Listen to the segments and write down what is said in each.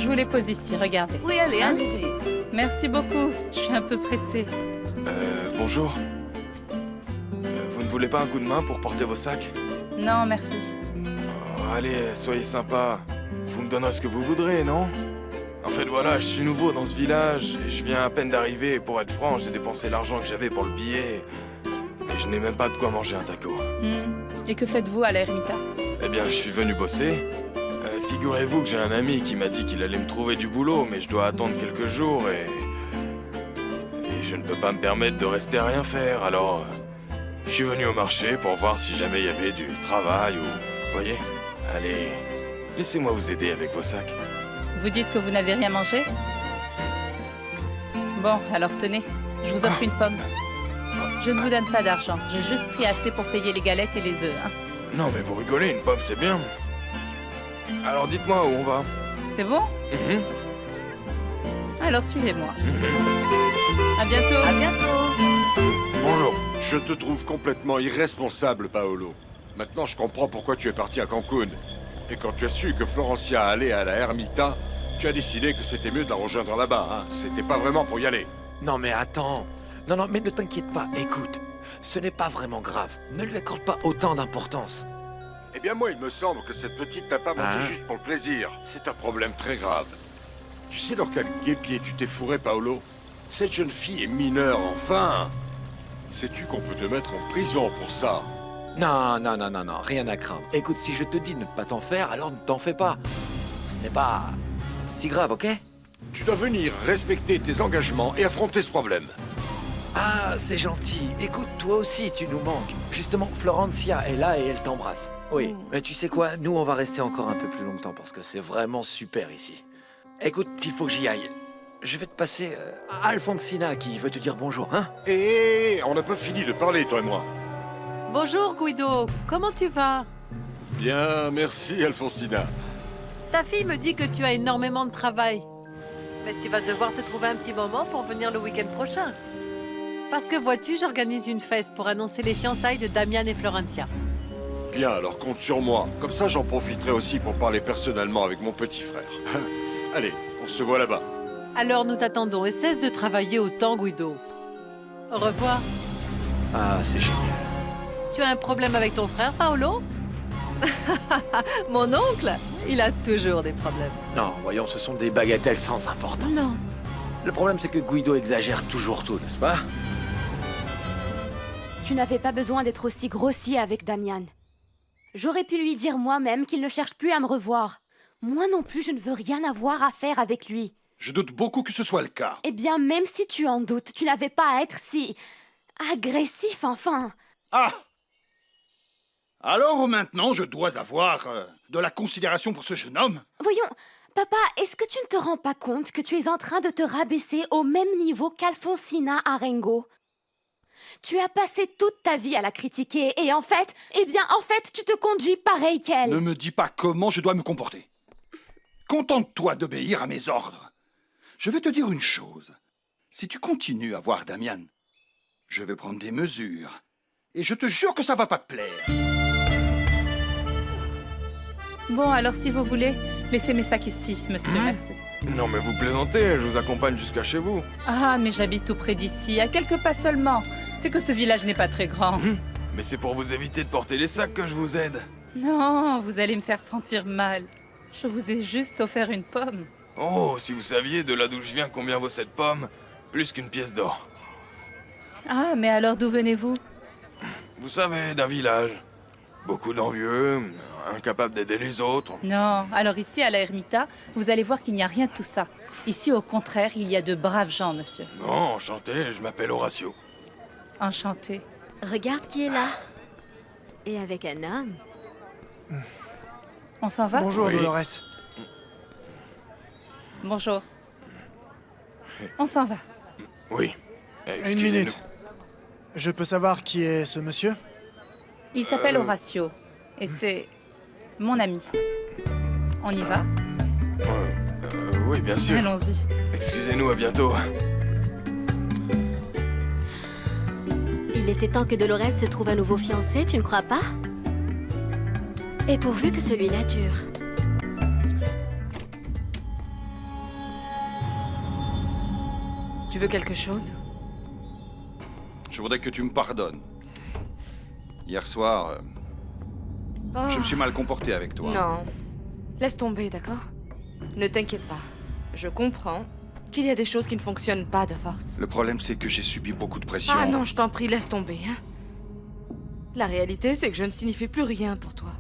Je vous les pose ici, regardez. Oui, allez, Hein? allez-y. Merci beaucoup, je suis un peu pressée. Bonjour. Vous ne voulez pas un coup de main pour porter vos sacs? Non, merci. Oh, allez, soyez sympa. Vous me donnerez ce que vous voudrez, non? En fait, voilà, je suis nouveau dans ce village et je viens à peine d'arriver. Pour être franc, j'ai dépensé l'argent que j'avais pour le billet et je n'ai même pas de quoi manger un taco. Et que faites-vous à l'ermita? Eh bien, je suis venu bosser. Figurez-vous que j'ai un ami qui m'a dit qu'il allait me trouver du boulot, mais je dois attendre quelques jours et je ne peux pas me permettre de rester à rien faire, alors je suis venu au marché pour voir si jamais il y avait du travail ou... Vous voyez? Allez, laissez-moi vous aider avec vos sacs. Vous dites que vous n'avez rien mangé? Bon, alors tenez, je vous offre une pomme. Je ne vous donne pas d'argent, j'ai juste pris assez pour payer les galettes et les œufs. Hein. Non mais vous rigolez, une pomme c'est bien. Alors dites-moi où on va. C'est bon? Alors suivez-moi. À bientôt. À bientôt. Bonjour. Je te trouve complètement irresponsable, Paolo. Maintenant, je comprends pourquoi tu es parti à Cancun. Et quand tu as su que Florencia allait à la Ermita, tu as décidé que c'était mieux de la rejoindre là-bas, hein. C'était pas vraiment pour y aller. Non mais attends. Non, mais ne t'inquiète pas, écoute. Ce n'est pas vraiment grave. Ne lui accorde pas autant d'importance. Eh bien, moi, il me semble que cette petite n'a pas menti juste pour le plaisir. C'est un problème très grave. Tu sais dans quel guêpier tu t'es fourré, Paolo? Cette jeune fille est mineure, enfin. Sais-tu qu'on peut te mettre en prison pour ça? Non, rien à craindre. Écoute, si je te dis de ne pas t'en faire, alors ne t'en fais pas. Ce n'est pas si grave, ok? Tu dois venir respecter tes engagements et affronter ce problème. Ah, c'est gentil. Écoute, toi aussi, tu nous manques. Justement, Florencia est là et elle t'embrasse. Oui, mais tu sais quoi? Nous, on va rester encore un peu plus longtemps parce que c'est vraiment super ici. Écoute, il faut que j'y aille. Je vais te passer à Alfonsina qui veut te dire bonjour, hein? Et on n'a pas fini de parler, toi et moi. Bonjour, Guido. Comment tu vas? Bien, merci, Alfonsina. Ta fille me dit que tu as énormément de travail. Mais tu vas devoir te trouver un petit moment pour venir le week-end prochain. Parce que vois-tu, j'organise une fête pour annoncer les fiançailles de Damian et Florencia. Bien, alors compte sur moi. Comme ça, j'en profiterai aussi pour parler personnellement avec mon petit frère. Allez, on se voit là-bas. Alors nous t'attendons et cesse de travailler autant, Guido. Au revoir. Ah, c'est génial. Tu as un problème avec ton frère, Paolo? Mon oncle, il a toujours des problèmes. Non, voyons, ce sont des bagatelles sans importance. Non. Le problème, c'est que Guido exagère toujours tout, n'est-ce pas? Tu n'avais pas besoin d'être aussi grossier avec Damian. J'aurais pu lui dire moi-même qu'il ne cherche plus à me revoir. Moi non plus, je ne veux rien avoir à faire avec lui. Je doute beaucoup que ce soit le cas. Eh bien, même si tu en doutes, tu n'avais pas à être si... agressif, enfin. Ah! Alors maintenant, je dois avoir de la considération pour ce jeune homme? Voyons, papa, est-ce que tu ne te rends pas compte que tu es en train de te rabaisser au même niveau qu'Alfonsina Arengo? Tu as passé toute ta vie à la critiquer et en fait, tu te conduis pareil qu'elle. Ne me dis pas comment je dois me comporter. Contente-toi d'obéir à mes ordres. Je vais te dire une chose. Si tu continues à voir Damian, je vais prendre des mesures. Et je te jure que ça va pas te plaire. Bon, alors si vous voulez, laissez mes sacs ici, monsieur, merci. Non mais vous plaisantez, je vous accompagne jusqu'à chez vous. Ah, mais j'habite tout près d'ici, à quelques pas seulement. C'est que ce village n'est pas très grand. Mais c'est pour vous éviter de porter les sacs que je vous aide. Non, vous allez me faire sentir mal. Je vous ai juste offert une pomme. Oh, si vous saviez de là d'où je viens combien vaut cette pomme, plus qu'une pièce d'or. Ah, mais alors d'où venez-vous? Vous savez, d'un village. Beaucoup d'envieux, incapables d'aider les autres. Non, alors ici, à la Ermita, vous allez voir qu'il n'y a rien de tout ça. Ici, au contraire, il y a de braves gens, monsieur. Non, enchanté, je m'appelle Horatio. Enchanté. Regarde qui est là. Et avec un homme. On s'en va? Bonjour, Oui. Dolores. Bonjour. On s'en va. Oui, Une excusez-nous. minute. Je peux savoir qui est ce monsieur? Il s'appelle Horatio. Et c'est mon ami. On y va? Oui, bien sûr. Allons-y. Excusez-nous, à bientôt. Il était temps que Dolores se trouve un nouveau fiancé, tu ne crois pas? Et pourvu que celui-là dure. Tu veux quelque chose? Je voudrais que tu me pardonnes. Hier soir, je me suis mal comporté avec toi. Non. Laisse tomber, d'accord? Ne t'inquiète pas. Je comprends qu'il y a des choses qui ne fonctionnent pas de force. Le problème, c'est que j'ai subi beaucoup de pression. Ah non, je t'en prie, laisse tomber, hein. La réalité, c'est que je ne signifie plus rien pour toi.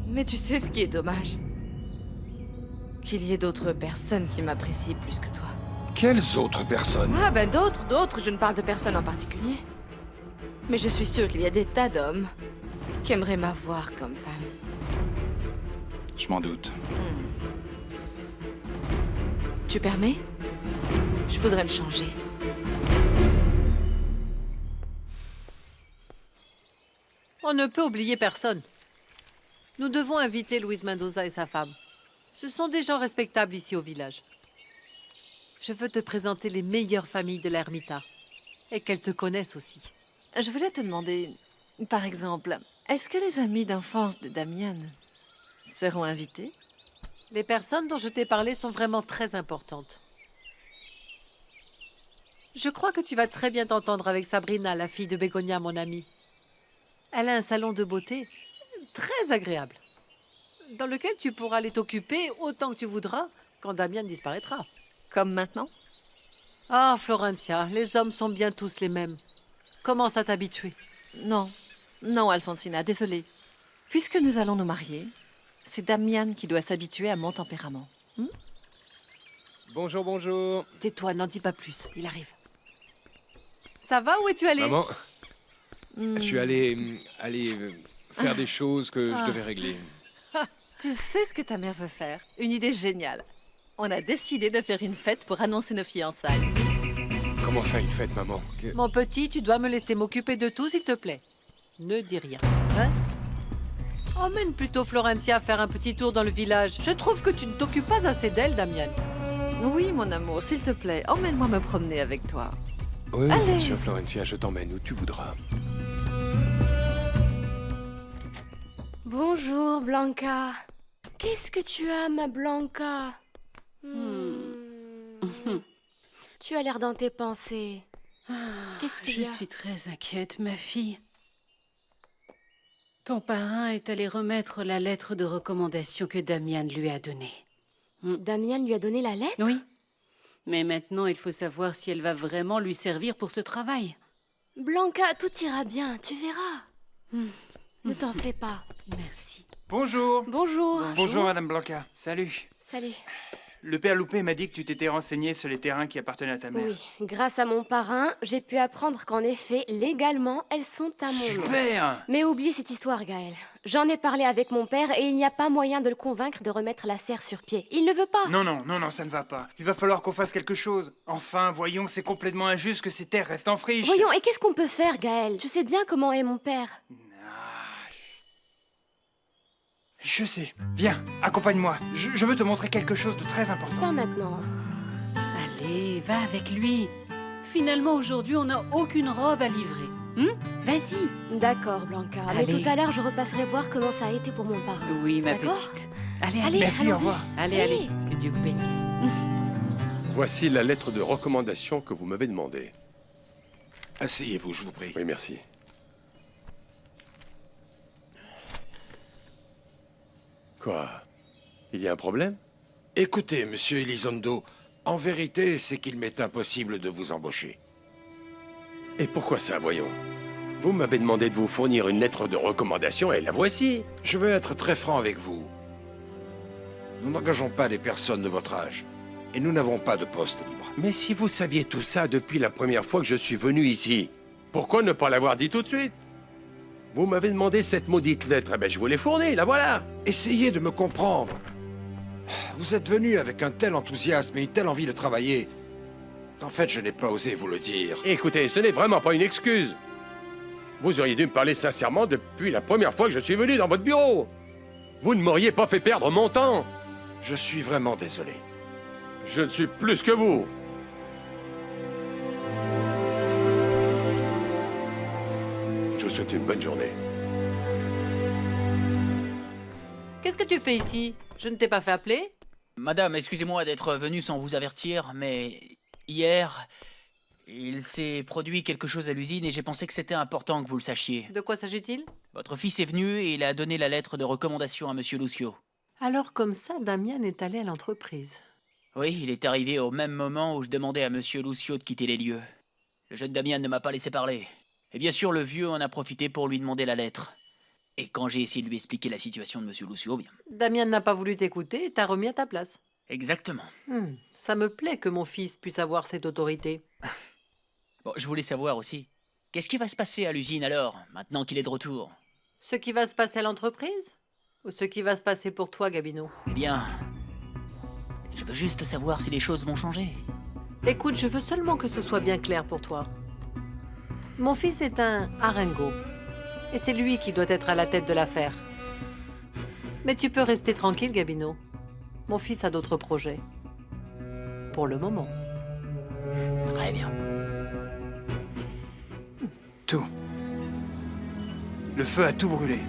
Mais tu sais ce qui est dommage? Qu'il y ait d'autres personnes qui m'apprécient plus que toi. Quelles autres personnes? Ah ben d'autres, je ne parle de personne en particulier. Mais je suis sûre qu'il y a des tas d'hommes qui aimeraient m'avoir comme femme. Je m'en doute. Tu permets? Je voudrais me changer. On ne peut oublier personne. Nous devons inviter Luis Mendoza et sa femme. Ce sont des gens respectables ici au village. Je veux te présenter les meilleures familles de l'Ermita. Et qu'elles te connaissent aussi. Je voulais te demander, par exemple, est-ce que les amis d'enfance de Damian seront invités? Les personnes dont je t'ai parlé sont vraiment très importantes. Je crois que tu vas très bien t'entendre avec Sabrina, la fille de Begonia, mon amie. Elle a un salon de beauté très agréable, dans lequel tu pourras aller t'occuper autant que tu voudras quand Damian disparaîtra. Comme maintenant? Ah, Florencia, les hommes sont bien tous les mêmes. Commence à t'habituer. Non, non, Alfonsina, désolée. Puisque nous allons nous marier, c'est Damian qui doit s'habituer à mon tempérament. Bonjour, bonjour. Tais-toi, n'en dis pas plus, il arrive. Ça va, où es-tu allé? Maman, je suis allé faire des choses que je devais régler. Tu sais ce que ta mère veut faire? Une idée géniale. On a décidé de faire une fête pour annoncer nos fiançailles. Comment ça, une fête, maman? Mon petit, tu dois me laisser m'occuper de tout, s'il te plaît. Ne dis rien, hein? Emmène plutôt Florencia faire un petit tour dans le village. Je trouve que tu ne t'occupes pas assez d'elle, Damian. Oui, mon amour, s'il te plaît, emmène-moi me promener avec toi. Oui, Allez. bien sûr, Florencia, je t'emmène où tu voudras. Bonjour, Blanca. Qu'est-ce que tu as, ma Blanca? Tu as l'air dans tes pensées. Qu'est-ce qu'il y a? Je suis très inquiète, ma fille. Ton parrain est allé remettre la lettre de recommandation que Damian lui a donnée. Damian lui a donné la lettre? Oui. Mais maintenant, il faut savoir si elle va vraiment lui servir pour ce travail. Blanca, tout ira bien, tu verras. Ne t'en fais pas. Merci. Bonjour. Bonjour. Bonjour, Madame Blanca. Salut. Salut. Le père Loupé m'a dit que tu t'étais renseigné sur les terrains qui appartenaient à ta mère. Oui, grâce à mon parrain, j'ai pu apprendre qu'en effet, légalement, elles sont à mon nom. Super. Mais oublie cette histoire, Gaël. J'en ai parlé avec mon père et il n'y a pas moyen de le convaincre de remettre la serre sur pied. Il ne veut pas. Non, ça ne va pas. Il va falloir qu'on fasse quelque chose. Enfin, voyons, c'est complètement injuste que ces terres restent en friche. Voyons, et qu'est-ce qu'on peut faire, Gaël? Tu sais bien comment est mon père. Je sais. Viens, accompagne-moi. Je veux te montrer quelque chose de très important. Pas maintenant. Allez, va avec lui. Finalement, aujourd'hui, on n'a aucune robe à livrer. Vas-y. D'accord, Blanca. Allez. Mais tout à l'heure, je repasserai voir comment ça a été pour mon parrain. Oui, ma D'accord? petite. Allez, Allez, Merci, allons-y. au revoir. Allez. Que Dieu vous bénisse. Voici la lettre de recommandation que vous m'avez demandée. Asseyez-vous, je vous prie. Oui, merci. Quoi? Il y a un problème? Écoutez, monsieur Elizondo, en vérité, c'est qu'il m'est impossible de vous embaucher. Et pourquoi ça, voyons? Vous m'avez demandé de vous fournir une lettre de recommandation et la voici. Je veux être très franc avec vous. Nous n'engageons pas les personnes de votre âge. Et nous n'avons pas de poste libre. Mais si vous saviez tout ça depuis la première fois que je suis venu ici, pourquoi ne pas l'avoir dit tout de suite? Vous m'avez demandé cette maudite lettre, eh ben je vous l'ai fournie, la voilà. Essayez de me comprendre. Vous êtes venu avec un tel enthousiasme et une telle envie de travailler qu'en fait, je n'ai pas osé vous le dire. Écoutez, ce n'est vraiment pas une excuse. Vous auriez dû me parler sincèrement depuis la première fois que je suis venu dans votre bureau. Vous ne m'auriez pas fait perdre mon temps. Je suis vraiment désolé. Je ne suis plus que vous. Je vous souhaite une bonne journée. Qu'est-ce que tu fais ici? Je ne t'ai pas fait appeler? Madame, excusez-moi d'être venu sans vous avertir, mais hier, il s'est produit quelque chose à l'usine et j'ai pensé que c'était important que vous le sachiez. De quoi s'agit-il? Votre fils est venu et il a donné la lettre de recommandation à Monsieur Lucio. Alors comme ça, Damian est allé à l'entreprise. Oui, il est arrivé au même moment où je demandais à Monsieur Lucio de quitter les lieux. Le jeune Damian ne m'a pas laissé parler. Et bien sûr, le vieux en a profité pour lui demander la lettre. Et quand j'ai essayé de lui expliquer la situation de Monsieur Lucio, bien... Damian n'a pas voulu t'écouter et t'a remis à ta place. Exactement. Ça me plaît que mon fils puisse avoir cette autorité. Bon, je voulais savoir aussi, qu'est-ce qui va se passer à l'usine alors, maintenant qu'il est de retour? Ce qui va se passer à l'entreprise? Ou ce qui va se passer pour toi, Gabino? Eh bien, je veux juste savoir si les choses vont changer. Écoute, je veux seulement que ce soit bien clair pour toi. Mon fils est un Arengo. Et c'est lui qui doit être à la tête de l'affaire. Mais tu peux rester tranquille, Gabino. Mon fils a d'autres projets. Pour le moment. Très bien. Tout. Le feu a tout brûlé.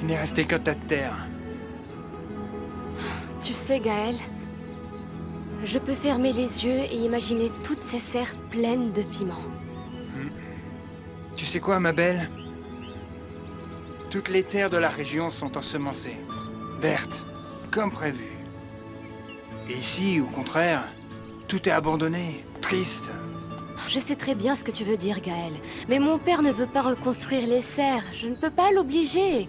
Il n'est resté qu'un tas de terre. Tu sais, Gaël, je peux fermer les yeux et imaginer toutes ces serres pleines de piments. Tu sais quoi, ma belle? Toutes les terres de la région sont ensemencées, vertes, comme prévu. Et ici, au contraire, tout est abandonné, triste. Je sais très bien ce que tu veux dire, Gaël, mais mon père ne veut pas reconstruire les serres. Je ne peux pas l'obliger.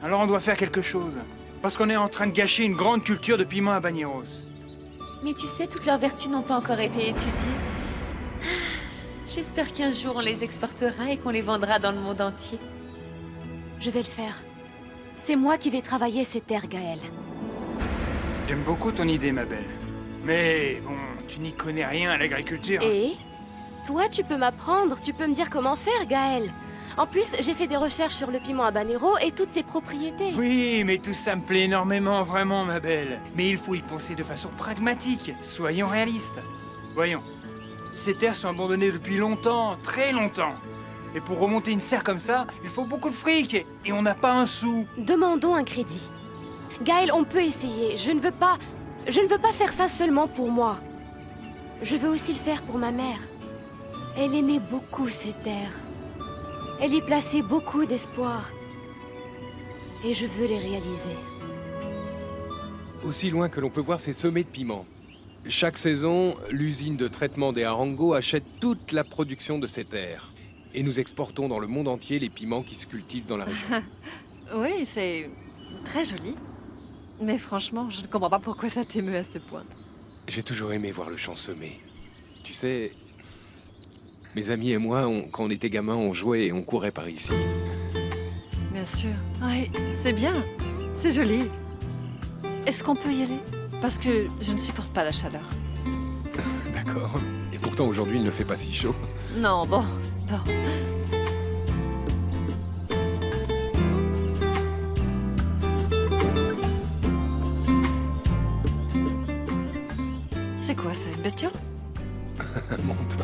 Alors on doit faire quelque chose, parce qu'on est en train de gâcher une grande culture de piments à Bagneros. Mais tu sais, toutes leurs vertus n'ont pas encore été étudiées. J'espère qu'un jour on les exportera et qu'on les vendra dans le monde entier. Je vais le faire. C'est moi qui vais travailler ces terres, Gaël. J'aime beaucoup ton idée, ma belle. Mais bon, tu n'y connais rien à l'agriculture. Et toi, tu peux m'apprendre, tu peux me dire comment faire, Gaël. En plus, j'ai fait des recherches sur le piment habanero et toutes ses propriétés. Oui, mais tout ça me plaît énormément, vraiment, ma belle. Mais il faut y penser de façon pragmatique. Soyons réalistes. Voyons. Ces terres sont abandonnées depuis longtemps, très longtemps. Et pour remonter une serre comme ça, il faut beaucoup de fric. Et on n'a pas un sou. Demandons un crédit. Gaël, on peut essayer. Je ne veux pas faire ça seulement pour moi. Je veux aussi le faire pour ma mère. Elle aimait beaucoup ces terres. Elle y plaçait beaucoup d'espoir. Et je veux les réaliser. Aussi loin que l'on peut voir ces sommets de piments. Chaque saison, l'usine de traitement des Arango achète toute la production de ces terres. Et nous exportons dans le monde entier les piments qui se cultivent dans la région. Oui, c'est très joli. Mais franchement, je ne comprends pas pourquoi ça t'émeut à ce point. J'ai toujours aimé voir le champ semé. Tu sais, mes amis et moi, quand on était gamins, on jouait et on courait par ici. Bien sûr. Oui, c'est bien. C'est joli. Est-ce qu'on peut y aller? Parce que je ne supporte pas la chaleur. D'accord. Et pourtant, aujourd'hui, il ne fait pas si chaud. Non, bon. C'est quoi ça, une bestiole? Monte.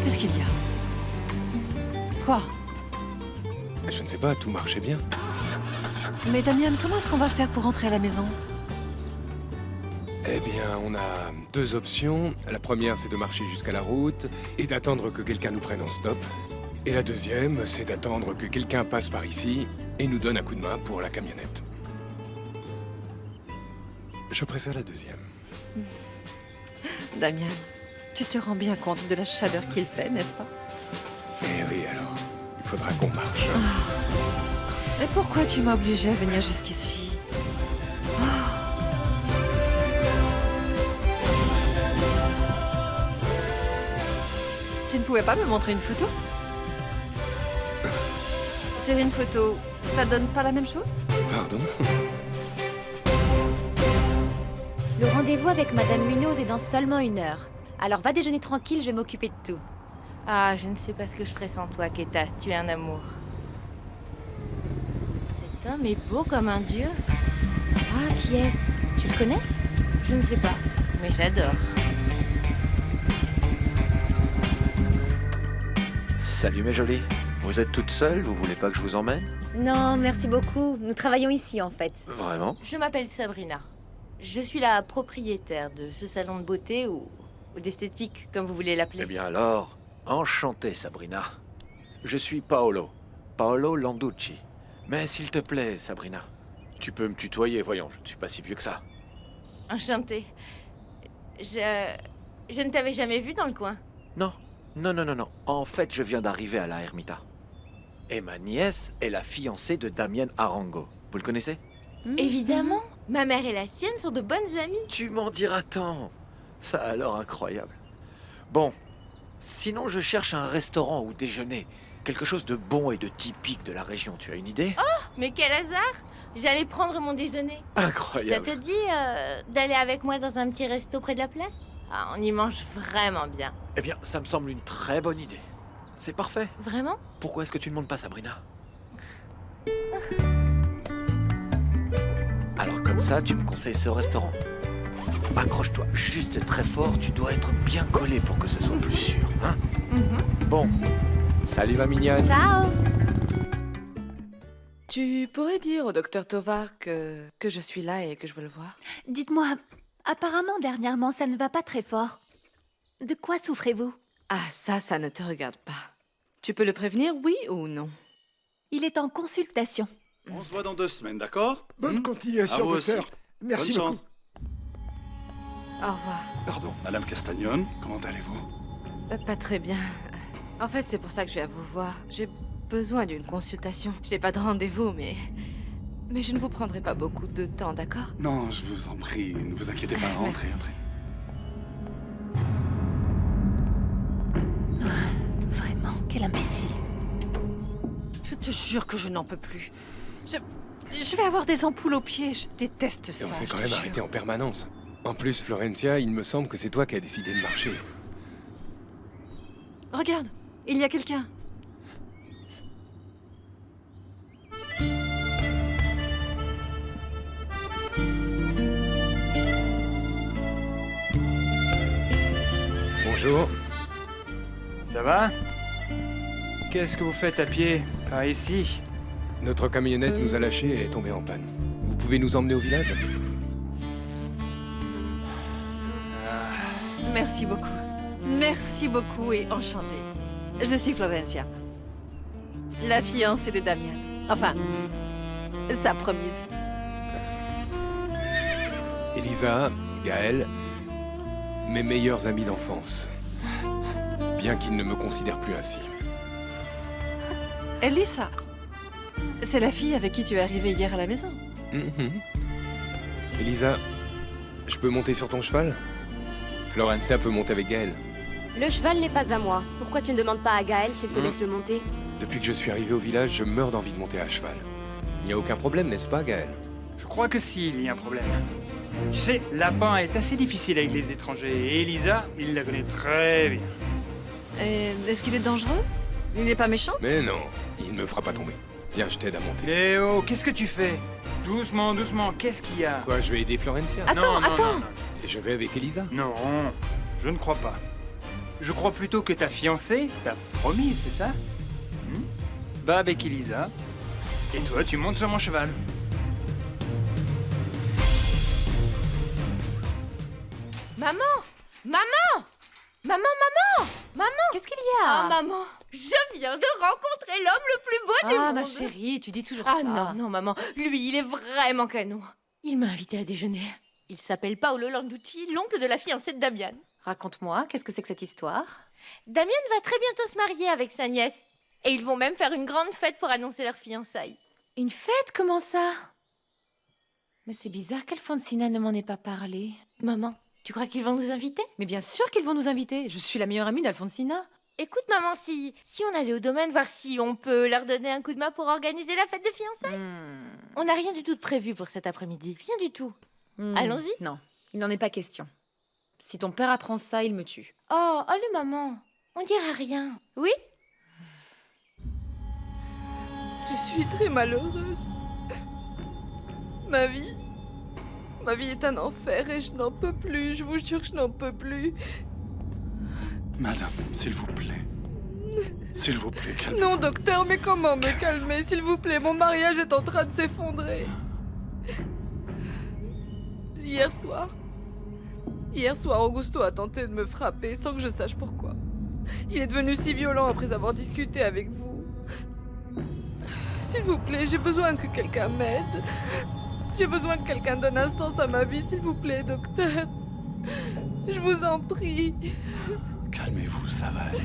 Qu'est-ce qu'il y a? Quoi? Je ne sais pas, tout marchait bien. Mais Damian, comment est-ce qu'on va faire pour rentrer à la maison? Eh bien, on a deux options. La première, c'est de marcher jusqu'à la route et d'attendre que quelqu'un nous prenne en stop. Et la deuxième, c'est d'attendre que quelqu'un passe par ici et nous donne un coup de main pour la camionnette. Je préfère la deuxième. Damian, tu te rends bien compte de la chaleur qu'il fait, n'est-ce pas? Eh oui, alors, il faudra qu'on marche. Et pourquoi tu m'as obligé à venir jusqu'ici? Tu ne pouvais pas me montrer une photo? Sur une photo, ça donne pas la même chose? Pardon? Le rendez-vous avec Madame Munoz est dans seulement 1 heure. Alors va déjeuner tranquille, je vais m'occuper de tout. Ah, je ne sais pas ce que je ferais sans toi, Keta. Tu es un amour. Putain, mais beau comme un dieu. Ah, qui est-ce? Tu le connais? Je ne sais pas, mais j'adore. Salut mes jolies. Vous êtes toutes seules? Vous voulez pas que je vous emmène? Non, merci beaucoup. Nous travaillons ici, en fait. Vraiment? Je m'appelle Sabrina. Je suis la propriétaire de ce salon de beauté ou d'esthétique, comme vous voulez l'appeler. Eh bien alors, enchanté Sabrina. Je suis Paolo. Paolo Landucci. Mais s'il te plaît, Sabrina, tu peux me tutoyer, voyons, je ne suis pas si vieux que ça. Enchantée. Je ne t'avais jamais vu dans le coin. Non. En fait, je viens d'arriver à la Ermita. Et ma nièce est la fiancée de Damien Arango. Vous le connaissez? Évidemment. Ma mère et la sienne sont de bonnes amies. Tu m'en diras tant. Ça a l'air incroyable. Bon, sinon je cherche un restaurant où déjeuner. Quelque chose de bon et de typique de la région. Tu as une idée? Oh, mais quel hasard! J'allais prendre mon déjeuner. Incroyable. Ça te dit d'aller avec moi dans un petit resto près de la place? Ah, on y mange vraiment bien. Eh bien, ça me semble une très bonne idée. C'est parfait. Vraiment? Pourquoi est-ce que tu ne montes pas, Sabrina? Alors comme ça, tu me conseilles ce restaurant. Accroche-toi juste très fort, tu dois être bien collé pour que ce soit plus sûr, hein? Bon, salut ma mignonne. Ciao. Tu pourrais dire au docteur Tovar que je suis là et que je veux le voir? Dites-moi, apparemment dernièrement ça ne va pas très fort. De quoi souffrez-vous? Ah, ça ne te regarde pas. Tu peux le prévenir, oui ou non? Il est en consultation. On se voit dans 2 semaines, d'accord? Bonne continuation, docteur. Merci Bonne beaucoup. chance. Au revoir. Pardon, Madame Castagnone, comment allez-vous? Pas très bien. En fait, c'est pour ça que je viens vous voir. J'ai besoin d'une consultation. Je n'ai pas de rendez-vous, mais je ne vous prendrai pas beaucoup de temps, d'accord? Non, je vous en prie, ne vous inquiétez pas, rentrez, Merci. entrez. Vraiment, quel imbécile. Je te jure que je n'en peux plus. Je vais avoir des ampoules aux pieds, je déteste Et ça. on s'est je quand te même jure. arrêté en permanence. En plus, Florencia, il me semble que c'est toi qui as décidé de marcher. Regarde, il y a quelqu'un. Bonjour. Ça va? Qu'est-ce que vous faites à pied, par ici? Notre camionnette nous a lâchés et est tombée en panne. Vous pouvez nous emmener au village? Merci beaucoup. Merci beaucoup et enchantée. Je suis Florencia. La fiancée de Damien. Enfin, sa promise. Elisa, Gaël, mes meilleurs amis d'enfance. Bien qu'ils ne me considèrent plus ainsi. Elisa, c'est la fille avec qui tu es arrivée hier à la maison. Elisa, je peux monter sur ton cheval? Florencia peut monter avec Gaël. Le cheval n'est pas à moi. Pourquoi tu ne demandes pas à Gaël s'il te laisse le monter? Depuis que je suis arrivé au village, je meurs d'envie de monter à cheval. Il n'y a aucun problème, n'est-ce pas, Gaël? Je crois que si, il y a un problème. Tu sais, Lapin est assez difficile avec les étrangers, et Elisa, il la connaît très bien. Et est-ce qu'il est dangereux? Il n'est pas méchant? Mais non, il ne me fera pas tomber. Viens, je t'aide à monter. Léo, qu'est-ce que tu fais? Doucement, doucement, qu'est-ce qu'il y a? Quoi, je vais aider Florencia? Attends, attends! Et je vais avec Elisa? Non, je ne crois pas. Je crois plutôt que ta fiancée t'a promis, c'est ça? Va avec Elisa, et toi, tu montes sur mon cheval. Maman! Maman! Maman, maman! Maman! Qu'est-ce qu'il y a? Ah, maman! Je viens de rencontrer l'homme le plus beau du Ah, monde! ma chérie, tu dis toujours Ah ça. non, non, maman. Lui, il est vraiment canon. Il m'a invité à déjeuner. Il s'appelle Paolo Landucci, l'oncle de la fiancée de Damian. Raconte-moi, qu'est-ce que c'est que cette histoire? Damian va très bientôt se marier avec sa nièce. Et ils vont même faire une grande fête pour annoncer leur fiançailles. Une fête, comment ça? Mais c'est bizarre qu'Alfonsina ne m'en ait pas parlé. Maman, tu crois qu'ils vont nous inviter? Mais bien sûr qu'ils vont nous inviter. Je suis la meilleure amie d'Alfonsina. Écoute, maman, si on allait au domaine voir si on peut leur donner un coup de main pour organiser la fête de fiançailles. On n'a rien du tout de prévu pour cet après-midi. Rien du tout. Allons-y. Non, il n'en est pas question. Si ton père apprend ça, il me tue. Oh, allez, maman. On dira rien. Oui? Je suis très malheureuse. Ma vie est un enfer et je n'en peux plus. Je vous jure que je n'en peux plus. Madame, s'il vous plaît. S'il vous plaît, calmez-vous. Non, docteur, mais comment me calmer? S'il vous plaît, mon mariage est en train de s'effondrer. Hier soir, Augusto a tenté de me frapper sans que je sache pourquoi. Il est devenu si violent après avoir discuté avec vous. S'il vous plaît, j'ai besoin que quelqu'un m'aide. J'ai besoin que quelqu'un donne un sens à ma vie, s'il vous plaît, docteur. Je vous en prie. Calmez-vous, ça va aller.